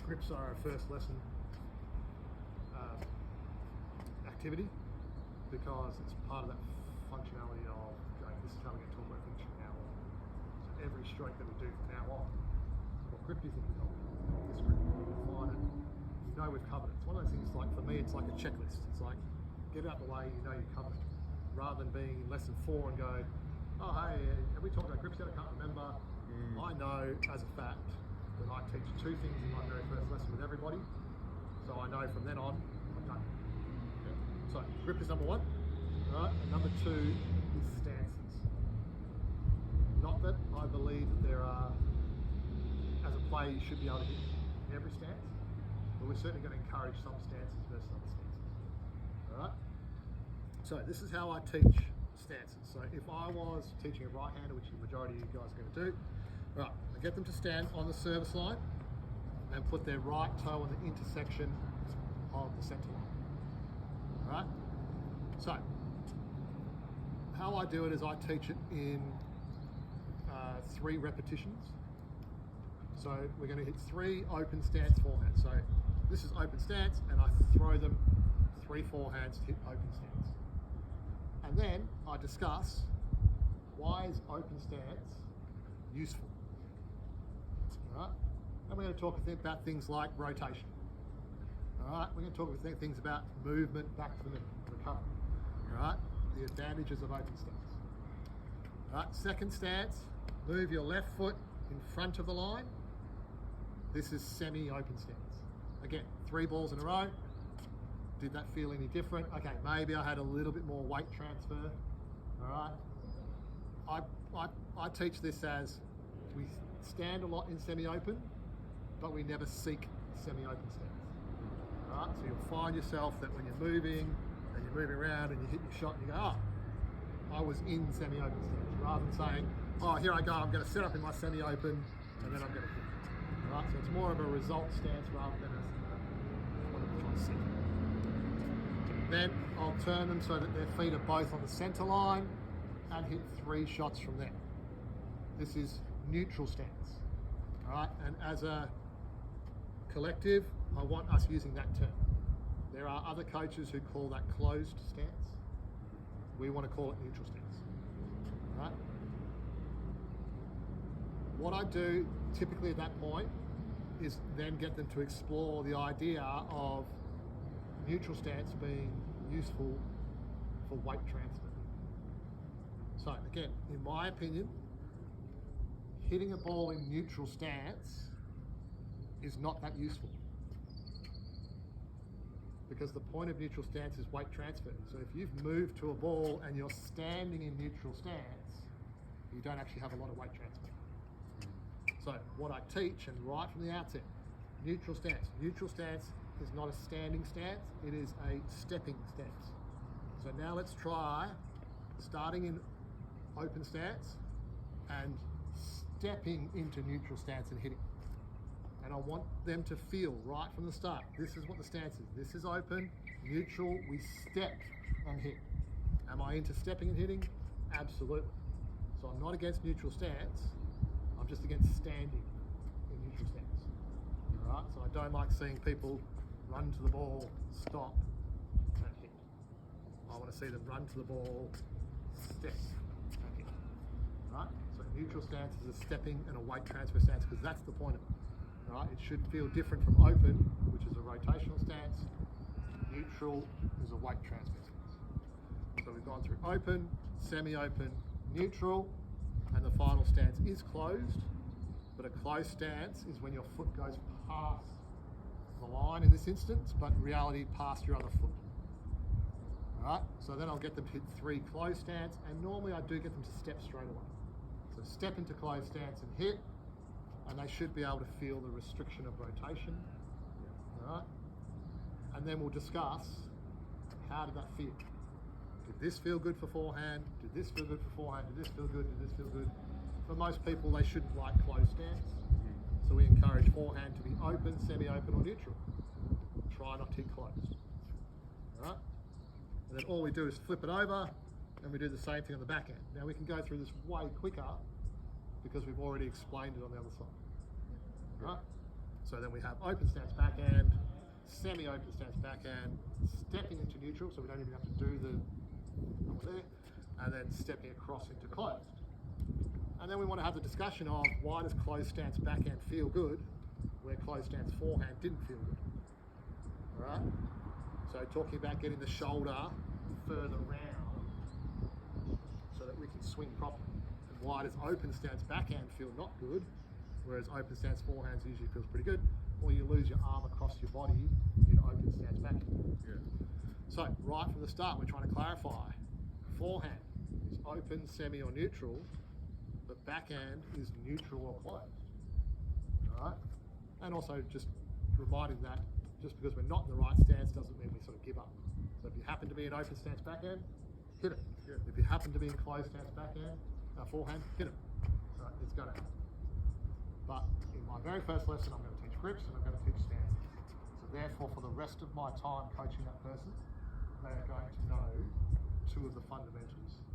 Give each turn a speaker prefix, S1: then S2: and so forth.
S1: Grips are a first lesson activity because it's part of that functionality of going, this is how we're going to talk about things from now on. So every stroke that we do from now on, what grip do you think we got? This grip, define it. You know we've covered it. It's one of those things, like for me, it's like a checklist. It's like, get it out the way, you know you've covered it. Rather than being in lesson 4 and go, oh hey, have we talked about grips yet? I can't remember. I know as a fact that I teach 2 things in my very first lesson with everybody. So I know from then on, I'm done. Okay. So grip is number 1. Right? And number 2 is stances. Not that I believe that there are, as a player, you should be able to hit every stance, but we're certainly going to encourage some stances versus other stances. All right? So this is how I teach stances. So if I was teaching a right-hander, which the majority of you guys are going to do, right, I get them to stand on the service line and put their right toe on the intersection of the centre line. All right? So how I do it is I teach it in 3 repetitions. So we're going to hit 3 open stance forehands. So this is open stance, and I throw them 3 forehands to hit open stance. And then I discuss, why is open stance useful? All right? And we're going to talk about things like rotation. All right? We're going to talk about things about movement back to the middle, recovery. All right? The advantages of open stance. All right? Second stance, move your left foot in front of the line. This is semi-open stance. Again, 3 balls in a row. Did that feel any different? Okay, maybe I had a little bit more weight transfer. All right. I teach this as we stand a lot in semi-open, but we never seek semi-open stance. All right. So you'll find yourself that when you're moving and you're moving around and you hit your shot and you go, oh, I was in semi-open stance, rather than saying, oh, here I go, I'm going to set up in my semi-open and then I'm going to hit. All right. So it's more of a result stance rather than what I'm trying to see. Then I'll turn them so that their feet are both on the centre line and hit 3 shots from there. This is neutral stance. All right, and as a collective, I want us using that term. There are other coaches who call that closed stance. We want to call it neutral stance. All right. What I do typically at that point is then get them to explore the idea of neutral stance being useful for weight transfer. So again, in my opinion, hitting a ball in neutral stance is not that useful, because the point of neutral stance is weight transfer. So if you've moved to a ball and you're standing in neutral stance, you don't actually have a lot of weight transfer. So what I teach, and right from the outset, neutral stance. Neutral stance is not a standing stance, it is a stepping stance. So now let's try starting in open stance and stepping into neutral stance and hitting. And I want them to feel right from the start, this is what the stance is. This is open, neutral, we step and hit. Am I into stepping and hitting? Absolutely. So I'm not against neutral stance, I'm just against standing in neutral stance. All right? So I don't like seeing people run to the ball, stop, and hit. I want to see them run to the ball, step, and hit. Right? So neutral stance is a stepping and a weight transfer stance, because that's the point of it. Right? It should feel different from open, which is a rotational stance. Neutral is a weight transfer stance. So we've gone through open, semi-open, neutral, and the final stance is closed. But a closed stance is when your foot goes past the line in this instance, but in reality past your other foot. All right, so then I'll get them to hit 3 closed stance, and normally I do get them to step straight away. So step into closed stance and hit, and they should be able to feel the restriction of rotation. All right, and then we'll discuss, how did that feel? Did this feel good for forehand? Did this feel good for forehand? Did this feel good? Did this feel good? For most people, they shouldn't like closed stance. So we encourage forehand to be open, semi-open, or neutral. Try not to hit closed. All right? And then all we do is flip it over, and we do the same thing on the back end. Now we can go through this way quicker because we've already explained it on the other side. All right? So then we have open stance backhand, semi-open stance backhand, stepping into neutral, so we don't even have to do the over there, and then stepping across into closed. And then we want to have the discussion of why does closed stance backhand feel good, where closed stance forehand didn't feel good. All right. So talking about getting the shoulder further round so that we can swing properly. And why does open stance backhand feel not good, whereas open stance forehand usually feels pretty good, or you lose your arm across your body in open stance backhand.
S2: Yeah.
S1: So right from the start, we're trying to clarify. Forehand is open, semi, or neutral, but backhand is neutral or closed. All right? And also just reminding that just because we're not in the right stance doesn't mean we sort of give up. So if you happen to be in open stance backhand, hit it.
S2: Yeah.
S1: If you happen to be in closed stance backhand, forehand, hit it. All right, it's going to happen. But in my very first lesson, I'm going to teach grips and I'm going to teach stances. So therefore, for the rest of my time coaching that person, they are going to know two of the fundamentals